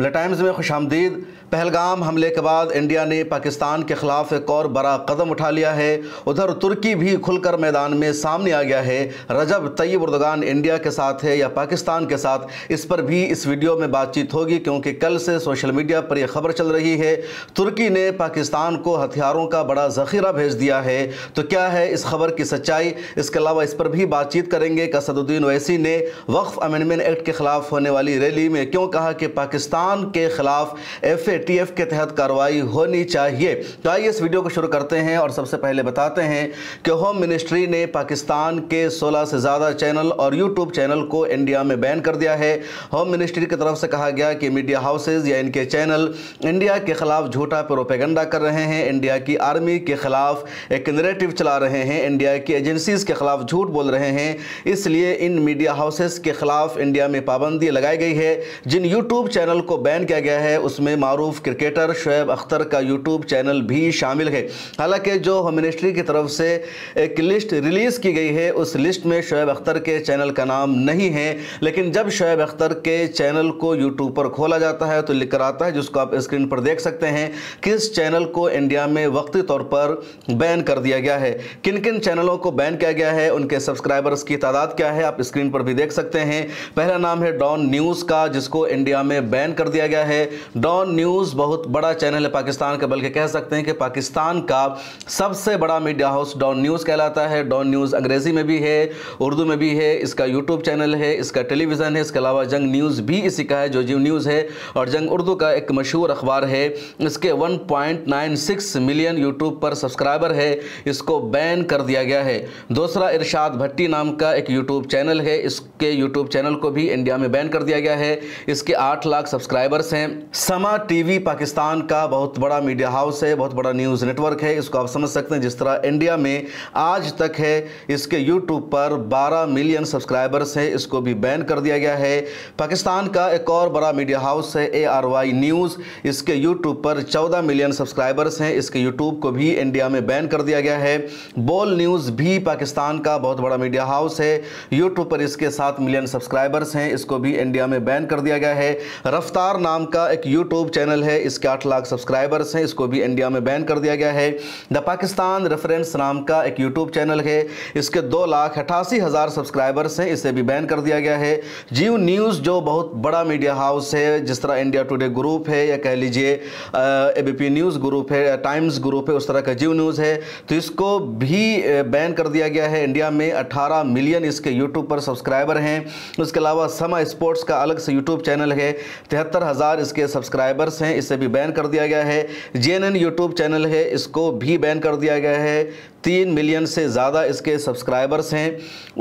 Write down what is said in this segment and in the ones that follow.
The times میں خوش آمدید۔ پہلگام حملے کے بعد انڈیا نے پاکستان کے خلاف ایک اور بڑا قدم اٹھا لیا ہے۔ ادھر ترکی بھی کھل کر میدان میں سامنے آ گیا ہے۔ رجب طیب اردگان انڈیا کے ساتھ ہے یا پاکستان کے ساتھ، اس پر بھی اس ویڈیو میں بات چیت ہوگی، کیونکہ کل سے سوشل میڈیا پر یہ خبر چل رہی ہے ترکی نے پاکستان کو ہتھیاروں کا بڑا ذخیرہ بھیج دیا ہے۔ تو کیا ہے اس خبر کی سچائی؟ اس کے علاوہ اس پر بھی بات چیت کریں گے کہ اسد الدین اویسی نے وقف امینڈمنٹ ایکٹ کے خلاف ہونے والی ریلی میں کیوں کہا کہ پاکستان کے خلاف FATF کے تحت کارروائی ہونی چاہیے۔ تو آئیے اس ویڈیو کو شروع کرتے ہیں اور سب سے پہلے بتاتے ہیں کہ ہوم منسٹری نے پاکستان کے 16 سے زیادہ چینل اور یوٹیوب چینل کو انڈیا میں بین کر دیا ہے۔ ہوم منسٹری کی طرف سے کہا گیا کہ میڈیا ہاؤسز یا ان کے چینل انڈیا کے خلاف جھوٹا پروپیگنڈا کر رہے ہیں، انڈیا کی آرمی کے خلاف ایک نیریٹو چلا رہے ہیں، انڈیا کی ایجنسیز کے خلاف جھوٹ بول رہے ہیں، اس لیے ان میڈیا ہاؤسز کے خلاف انڈیا میں پابندی لگائی گئی ہے۔ جن یوٹیوب چینل کو بین کیا گیا ہے اس میں معروف کرکٹر شعیب اختر کا یوٹیوب چینل بھی شامل ہے۔ حالانکہ جو ہوم منسٹری کی طرف سے ایک لسٹ ریلیز کی گئی ہے اس لسٹ میں شعیب اختر کے چینل کا نام نہیں ہے، لیکن جب شعیب اختر کے چینل کو یوٹیوب پر کھولا جاتا ہے تو لکھ کر آتا ہے، جس کو آپ اسکرین پر دیکھ سکتے ہیں، کس چینل کو انڈیا میں وقتی طور پر بین کر دیا گیا ہے، کن کن چینلوں کو بین کیا گیا ہے، ان کے سبسکرائبرز کی تعداد کیا ہے، آپ اسکرین پر بھی دیکھ سکتے ہیں۔ پہلا نام ہے ڈان نیوز کا، جس کو انڈیا میں بین کر دیا گیا ہے۔ ڈان نیوز بہت بڑا چینل ہے پاکستان کا، بلکہ کہہ سکتے ہیں کہ پاکستان کا سب سے بڑا میڈیا ہاؤس ڈان نیوز کہلاتا ہے۔ ڈان نیوز انگریزی میں بھی ہے، اردو میں بھی ہے، اس کا یوٹیوب چینل ہے، اس کا ٹیلی ویژن ہے، اس کے علاوہ جنگ نیوز بھی اسی کا ہے جو جیو نیوز ہے، اور جنگ اردو کا ایک مشہور اخبار ہے۔ اس کے 1.96 ملین یوٹیوب پر سبسکرائبر ہے، اس کو بین کر دیا گیا ہے۔ دوسرا ارشاد بھٹی نام کا ایک یوٹیوب چینل ہے، اس کے یوٹیوب چینل کو بھی انڈیا میں بین کر دیا گیا ہے، اس کے 8 لاکھ سبسکرائبرز ہیں۔ سما ٹی وی پاکستان کا بہت بڑا میڈیا ہاؤس ہے، بہت بڑا نیوز نیٹ ورک ہے، اس کو آپ سمجھ سکتے ہیں جس طرح انڈیا میں آج تک ہے، اس کے یوٹیوب پر 12 ملین سبسکرائبرز ہیں، اس کو بھی بین کر دیا گیا ہے۔ پاکستان کا ایک اور بڑا میڈیا ہاؤس ہے ARY نیوز، اس کے یوٹیوب پر 14 ملین سبسکرائبرز ہیں، اس کے یوٹیوب کو بھی انڈیا میں بین کر دیا گیا ہے۔ بول نیوز بھی پاکستان کا بہت بڑا میڈیا ہاؤس ہے، یوٹیوب پر اس کے 7 ملین سبسکرائبرز ہیں، اس کو بھی انڈیا میں بین کر دیا گیا ہے۔ رفتار نام کا ایک یوٹیوب چینل ہے، اس کے 8 لاکھ سبسکرائبرز ہیں، اس کو بھی انڈیا میں بین کر دیا گیا ہے۔ دا پاکستان ریفرنس نام کا ایک یوٹیوب چینل ہے، اس کے 2,88,000 سبسکرائبرز ہیں، اسے بھی بین کر دیا گیا ہے۔ جیو نیوز جو بہت بڑا میڈیا ہاؤس ہے، جس طرح انڈیا ٹوڈے گروپ ہے یا کہہ لیجئے ABP نیوز گروپ ہے، ٹائمز گروپ ہے، اس طرح کا جیو نیوز ہے، تو اس کو بھی بین کر دیا گیا ہے۔ انڈیا میں 18 ملین اس کے یوٹیوب پر سبسکرائبر ہیں۔ اس کے علاوہ سما اسپورٹس کا الگ سے یوٹیوب چینل ہے، 73,000 اس کے سبسکرائبرز ہیں، اسے بھی بین کر دیا گیا ہے۔ JNN یوٹیوب چینل ہے، اس کو بھی بین کر دیا گیا ہے، 3 ملین سے زیادہ اس کے سبسکرائبرز ہیں۔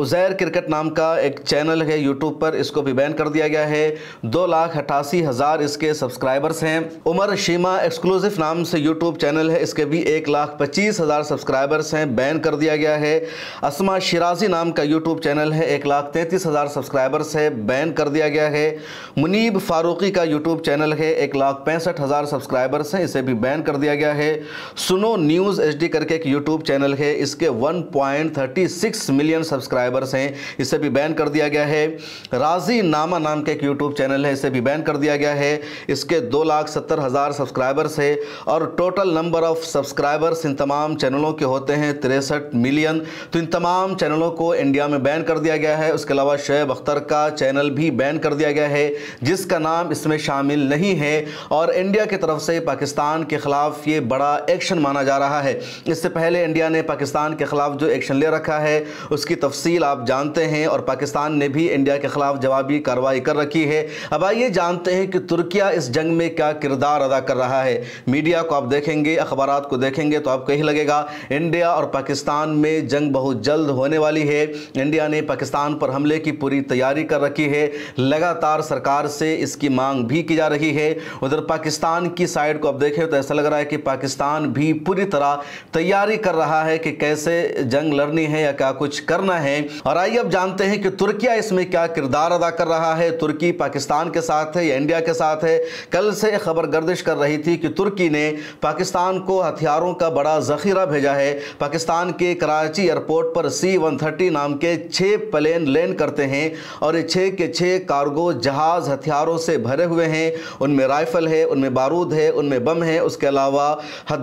عزیر کرکٹ نام کا ایک چینل ہے یوٹیوب پر، اس کو بھی بین کر دیا گیا ہے، 2,88,000 اس کے سبسکرائبرز ہیں۔ عمر شیما ایکسکلوزیو نام سے یوٹیوب چینل ہے، اس کے بھی 1,25,000 سبسکرائبرز ہیں، بین کر دیا گیا ہے۔ اسما شیرازی نام کا یوٹیوب چینل ہے، 1,33,000 سبسکرائبرز ہے، بین کر دیا گیا ہے۔ منیب فاروقی کا یوٹیوب چینل ہے، 1,65,000 سبسکرائبرز ہیں، اسے بھی بین کر دیا گیا ہے۔ سنو نیوز HD کر کے ایک یوٹیوب چینل ہے، اس کے 1.36 ملین سبسکرائبرز ہیں، اسے بھی بین کر دیا گیا ہے۔ رازی نامہ نام کے ایک یوٹیوب چینل ہے، اسے بھی بین کر دیا گیا ہے، اس کے 2,70,000 سبسکرائبرز ہیں، اور ٹوٹل نمبر آف سبسکرائبرز ان تمام چینلوں کے ہوتے ہیں 63 ملین۔ تو ان تمام چینلوں کو انڈیا میں بین کر دیا گیا ہے۔ اس کے علاوہ شعیب اختر کا چینل بھی بین کر دیا گیا ہے، جس کا نام اس میں شامل نہیں ہے، اور انڈیا کی طرف سے پاکستان کے خلاف یہ بڑا ایکشن مانا جا رہا ہے۔ اس سے پہلے انڈیا نے پاکستان کے خلاف جو ایکشن لے رکھا ہے اس کی تفصیل آپ جانتے ہیں، اور پاکستان نے بھی انڈیا کے خلاف جوابی کارروائی کر رکھی ہے۔ اب آئیے جانتے ہیں کہ ترکیہ اس جنگ میں کیا کردار ادا کر رہا ہے۔ میڈیا کو آپ دیکھیں گے، اخبارات کو دیکھیں گے تو آپ کو یہی لگے گا انڈیا اور پاکستان میں جنگ بہت جلد ہونے والی ہے۔ انڈیا نے پاکستان پر حملے کی پوری تیاری کر رکھی ہے، لگاتار سرکار سے اس کی مانگ بھی کی جا رہی ہے۔ ادھر پاکستان کی سائیڈ کو آپ دیکھیں تو ایسا لگ رہا ہے کہ پاکستان بھی پوری طرح تیاری کر رہا है कि कैसे जंग लड़नी है या क्या कुछ करना है। और आइए अब जानते हैं कि तुर्किया इसमें क्या किरदार अदा कर रहा है। तुर्की पाकिस्तान के साथ है या इंडिया के साथ है? कल से खबर गर्दिश कर रही थी कि तुर्की ने पाकिस्तान को हथियारों का बड़ा ज़ख़ीरा भेजा है। पाकिस्तान के कराची एयरपोर्ट पर C-130 नाम के 6 प्लेन लैंड करते हैं और ये 6 के 6 कार्गो जहाज़ हथियारों से भरे हुए हैं। उनमें राइफल है, उनमें बारूद है, उनमें बम है, उसके अलावा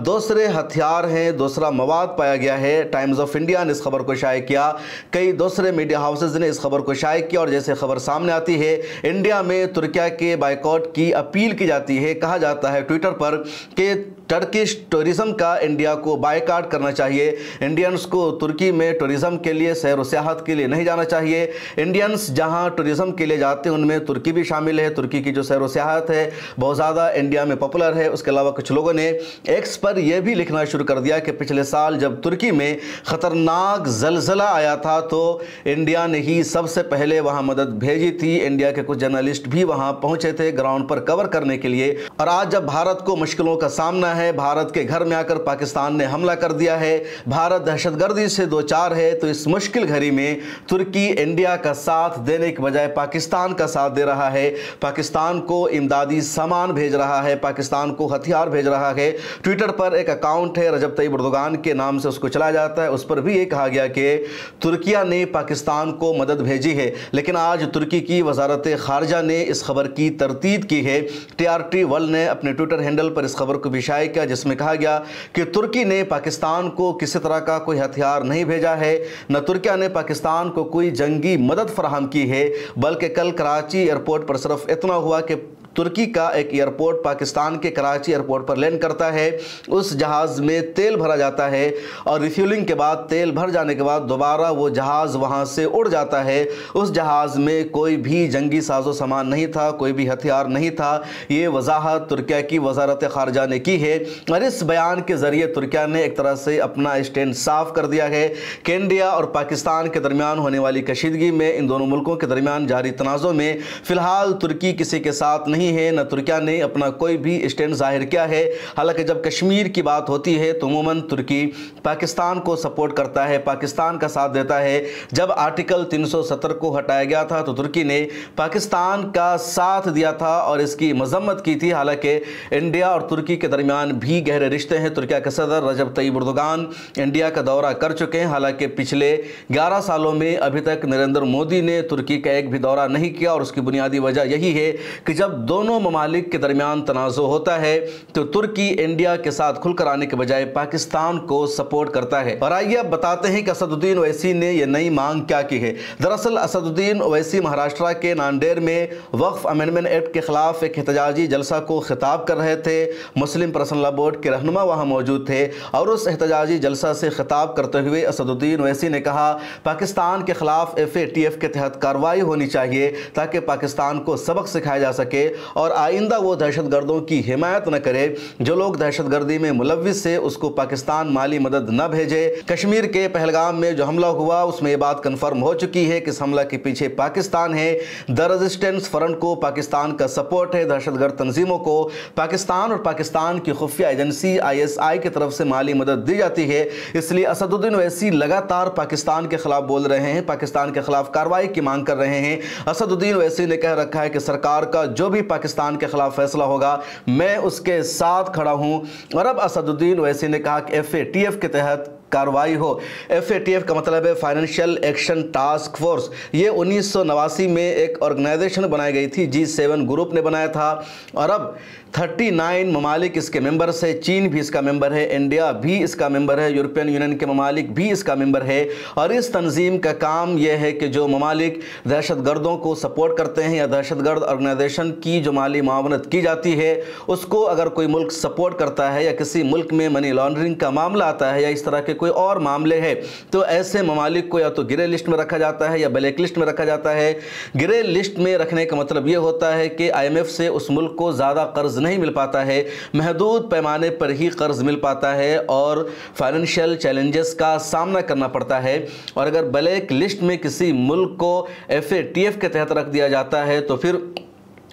दूसरे हथियार हैं, दूसरा मवाद पाया गया है। टाइम्स ऑफ इंडिया ने इस खबर को शाये किया, कई दूसरे मीडिया हाउसेज ने इस खबर को शाये किया और जैसे खबर सामने आती है इंडिया में तुर्किया के बायकॉट की अपील की जाती है। कहा जाता है ट्विटर पर कि टर्किश टूरिज्म का इंडिया को बायकॉट करना चाहिए। इंडियंस को तुर्की में टूरिज्म के लिए, सैर व सियाहत के लिए नहीं जाना चाहिए। इंडियंस जहां टूरिज्म के लिए जाते हैं उनमें तुर्की भी शामिल है। तुर्की की जो सैर व सियाहत है बहुत ज़्यादा इंडिया में पॉपुलर है। उसके अलावा कुछ लोगों ने एक्स पर यह भी लिखना शुरू कर दिया कि पिछले साल जब तुर्की में ख़तरनाक ज़लज़ला आया था तो इंडिया ने ही सबसे पहले वहाँ मदद भेजी थी। इंडिया के कुछ जर्नलिस्ट भी वहाँ पहुँचे थे ग्राउंड पर कवर करने के लिए। और आज जब भारत को मुश्किलों का सामना है, भारत के घर में आकर पाकिस्तान ने हमला कर दिया है, भारत दहशतगर्दी से दो चार है, तो इस मुश्किल घड़ी में तुर्की इंडिया का साथ देने के बजाय पाकिस्तान का साथ दे रहा है, पाकिस्तान को इमदादी सामान भेज रहा है, पाकिस्तान को हथियार भेज रहा है। ट्विटर पर एक अकाउंट है रजब तैयब एर्दोगान के नाम से उसको चलाया जाता है, उस पर भी ये कहा गया कि तुर्किया ने पाकिस्तान को मदद भेजी है। लेकिन आज तुर्की की वजारत खारजा ने इस खबर की तरतीब की है। TRT वर्ल्ड ने अपने ट्विटर हैंडल पर इस खबर को भी शाये किया जिसमें कहा गया कि तुर्की ने पाकिस्तान को किसी तरह का कोई हथियार नहीं भेजा है, न तुर्किया ने पाकिस्तान को कोई जंगी मदद फराहम की है, बल्कि कल कराची एयरपोर्ट पर सिर्फ इतना हुआ कि तुर्की का एक एयरपोर्ट पाकिस्तान के कराची एयरपोर्ट पर लैंड करता है, उस जहाज़ में तेल भरा जाता है और रिफ्यूलिंग के बाद तेल भर जाने के बाद दोबारा वो जहाज़ वहाँ से उड़ जाता है। उस जहाज़ में कोई भी जंगी साजो सामान नहीं था, कोई भी हथियार नहीं था। ये वजाहत तुर्किया की वजारत खारजा ने की है और इस बयान के ज़रिए तुर्किया ने एक तरह से अपना स्टैंड साफ कर दिया है कि इंडिया और पाकिस्तान के दरमियान होने वाली कशीदगी में, इन दोनों मुल्कों के दरमियान जारी तनाज़ों में फ़िलहाल तुर्की किसी के साथ नहीं है, न तुर्किया ने अपना कोई भी स्टैंड जाहिर किया है। हालांकि जब कश्मीर की बात होती है तो अमूमन तुर्की पाकिस्तान को सपोर्ट करता है, पाकिस्तान का साथ देता है। जब आर्टिकल 370 को हटाया गया था तो तुर्की ने पाकिस्तान का साथ दिया था और इसकी मजम्मत की थी। हालांकि इंडिया और तुर्की के दरमियान भी गहरे रिश्ते हैं। तुर्किया के सदर रजब तैयब एर्दोगान इंडिया का दौरा कर चुके हैं। हालांकि पिछले 11 सालों में अभी तक नरेंद्र मोदी ने तुर्की का एक भी दौरा नहीं किया और उसकी बुनियादी वजह यही है कि जब दोनों ममालिक के दरमियान तनाज़ो होता है तो तुर्की इंडिया के साथ खुलकर आने के बजाय पाकिस्तान को सपोर्ट करता है। और आइए अब बताते हैं कि असदुद्दीन ओवैसी ने यह नई मांग क्या की है। दरअसल असदुद्दीन ओवैसी महाराष्ट्र के नांदेड़ में वक्फ अमेंडमेंट एक्ट के खिलाफ एक एहतजाजी जलसा को खिताब कर रहे थे। मुस्लिम पर्सनल लॉ बोर्ड के रहनुमा वहां मौजूद थे और उस एहतजाजी जलसा से खिताब करते हुए असदुद्दीन ओवैसी ने कहा पाकिस्तान के खिलाफ FATF के तहत कार्रवाई होनी चाहिए ताकि पाकिस्तान को सबक सिखाया जा सके और आइंदा वो दहशतगर्दों की हिमायत न करे। जो लोग दहशतगर्दी में मुलव्विस है उसको पाकिस्तान माली मदद न भेजे। कश्मीर के पहलगाम में जो हमला हुआ उसमें ये बात कन्फर्म हो चुकी है कि इस हमला के पीछे पाकिस्तान है। द रेजिस्टेंस फ्रंट को पाकिस्तान का सपोर्ट है। दहशतगर्द तंजीमों को पाकिस्तान और पाकिस्तान की खुफिया एजेंसी ISI की तरफ से माली मदद दी जाती है। इसलिए असदुद्दीन ओवैसी लगातार पाकिस्तान के खिलाफ बोल रहे हैं, पाकिस्तान के खिलाफ कार्रवाई की मांग कर रहे हैं। असदुद्दीन ओवैसी ने कह रखा है कि सरकार का जो भी पाकिस्तान के खिलाफ फैसला होगा मैं उसके साथ खड़ा हूं। और अब असदुद्दीन ओवैसी ने कहा कि FATF के तहत कार्रवाई हो। FATF का मतलब है फाइनेंशियल एक्शन टास्क फोर्स। ये 1989 में एक ऑर्गेनाइजेशन बनाई गई थी, G7 ग्रुप ने बनाया था और अब 39 ममालिक इसके मेंबर है। चीन भी इसका मेंबर है, इंडिया भी इसका मेंबर है, यूरोपियन यूनियन के ममालिक भी इसका मेंबर है। और इस तंजीम का काम यह है कि जो ममालिक दहशतगर्दों को सपोर्ट करते हैं या दहशतगर्द ऑर्गेनाइजेशन की जो माली मावनत की जाती है उसको अगर कोई मुल्क सपोर्ट करता है या किसी मुल्क में मनी लॉन्ड्रिंग का मामला आता है या इस तरह के कोई और मामले हैं तो ऐसे ममालिक को या तो ग्रे लिस्ट में रखा जाता है या ब्लैक लिस्ट में रखा जाता है। ग्रे लिस्ट में रखने का मतलब यह होता है कि IMF से उस मुल्क को ज़्यादा कर्ज नहीं मिल पाता है, महदूद पैमाने पर ही कर्ज मिल पाता है और फाइनेंशियल चैलेंजेस का सामना करना पड़ता है। और अगर ब्लैक लिस्ट में किसी मुल्क को FATF के तहत रख दिया जाता है तो फिर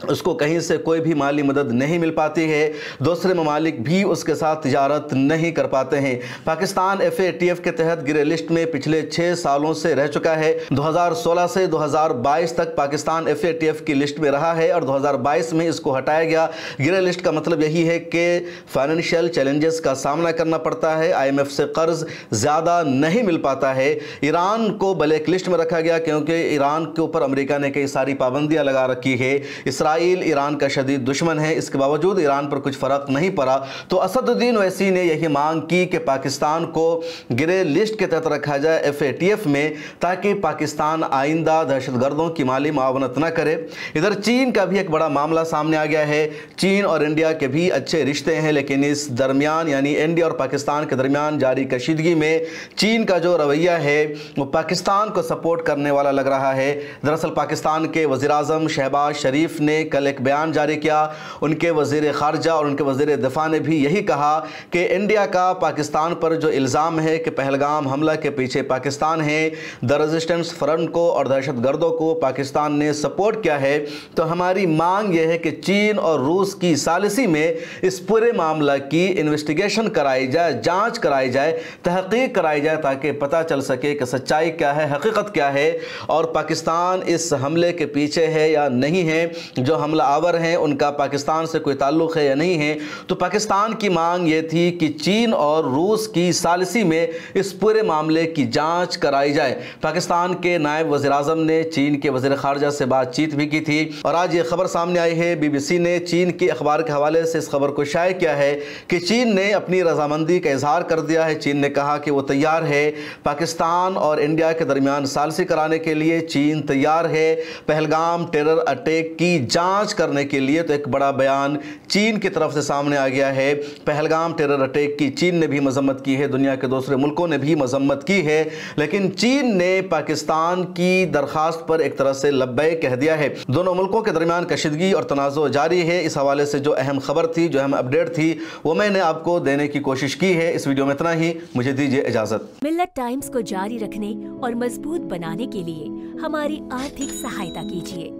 उसको कहीं से कोई भी माली मदद नहीं मिल पाती है, दूसरे ममालिक भी उसके साथ तिजारत नहीं कर पाते हैं। पाकिस्तान FATF के तहत ग्रे लिस्ट में पिछले 6 सालों से रह चुका है। 2016 से 2022 तक पाकिस्तान FATF की लिस्ट में रहा है और 2022 में इसको हटाया गया। ग्रे लिस्ट का मतलब यही है कि फाइनेंशियल चैलेंजेस का सामना करना पड़ता है, IMF से कर्ज ज़्यादा नहीं मिल पाता है। ईरान को ब्लैक लिस्ट में रखा गया क्योंकि ईरान के ऊपर अमेरिका ने कई सारी पाबंदियाँ लगा रखी है। इसराइल ईरान का शदीद दुश्मन है, इसके बावजूद ईरान पर कुछ फ़र्क नहीं पड़ा। तो असदुद्दीन ओवैसी ने यही मांग की कि पाकिस्तान को ग्रे लिस्ट के तहत रखा जाए FATF में, ताकि पाकिस्तान आइंदा दहशतगर्दों की माली मुआवनत न करे। इधर चीन का भी एक बड़ा मामला सामने आ गया है। चीन और इंडिया के भी अच्छे रिश्ते हैं, लेकिन इस दरमियान यानी इंडिया और पाकिस्तान के दरमियान जारी कशीदगी में चीन का जो रवैया है वो पाकिस्तान को सपोर्ट करने वाला लग रहा है। दरअसल पाकिस्तान के वज़ीर-ए-आज़म शहबाज शरीफ ने कल एक बयान जारी किया। उनके वज़ीर ख़ारजा और उनके वज़ीर दिफ़ा ने भी यही कहा कि इंडिया का पाकिस्तान पर जो इल्ज़ाम है कि पहलगाम हमला के पीछे पाकिस्तान है, द रेजिस्टेंस फ्रंट को और दहशतगर्दों को पाकिस्तान ने सपोर्ट किया है, तो हमारी मांग यह है कि चीन और रूस की सालिसी में इस पूरे मामला की इन्वेस्टिगेशन कराई जाए, जाँच कराई जाए, तहक़ीक़ कराई जाए, ताकि पता चल सके कि सच्चाई क्या है, हकीकत क्या है और पाकिस्तान इस हमले के पीछे है या नहीं है, जो हमला आवर हैं उनका पाकिस्तान से कोई ताल्लुक़ है या नहीं है। तो पाकिस्तान की मांग ये थी कि चीन और रूस की सालिसी में इस पूरे मामले की जांच कराई जाए। पाकिस्तान के नायब वज़ीर-ए-आज़म ने चीन के वज़ीर ख़ारजा से बातचीत भी की थी और आज ये खबर सामने आई है। BBC ने चीन के अखबार के हवाले से इस खबर को शाये किया है कि चीन ने अपनी रजामंदी का इजहार कर दिया है। चीन ने कहा कि वो तैयार है, पाकिस्तान और इंडिया के दरमियान सालिसी कराने के लिए चीन तैयार है, पहलगाम टेरर अटैक की जांच करने के लिए। तो एक बड़ा बयान चीन की तरफ से सामने आ गया है। पहलगाम टेरर अटैक की चीन ने भी मजम्मत की है, दुनिया के दूसरे मुल्कों ने भी मजम्मत की है, लेकिन चीन ने पाकिस्तान की दरखास्त पर एक तरह से लब्बैक कह दिया है। दोनों मुल्कों के दरमियान कशीदगी और तनाज़ो जारी है। इस हवाले से जो अहम खबर थी, जो अहम अपडेट थी, वो मैंने आपको देने की कोशिश की है। इस वीडियो में इतना ही, मुझे दीजिए इजाज़त। मिल्लत टाइम्स को जारी रखने और मजबूत बनाने के लिए हमारी आर्थिक सहायता कीजिए।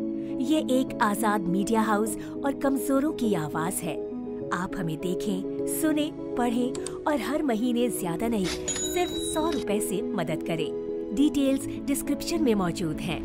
ये एक आजाद मीडिया हाउस और कमजोरों की आवाज है। आप हमें देखें, सुने, पढ़ें और हर महीने ज्यादा नहीं, सिर्फ 100 रुपए से मदद करें। डिटेल्स डिस्क्रिप्शन में मौजूद हैं।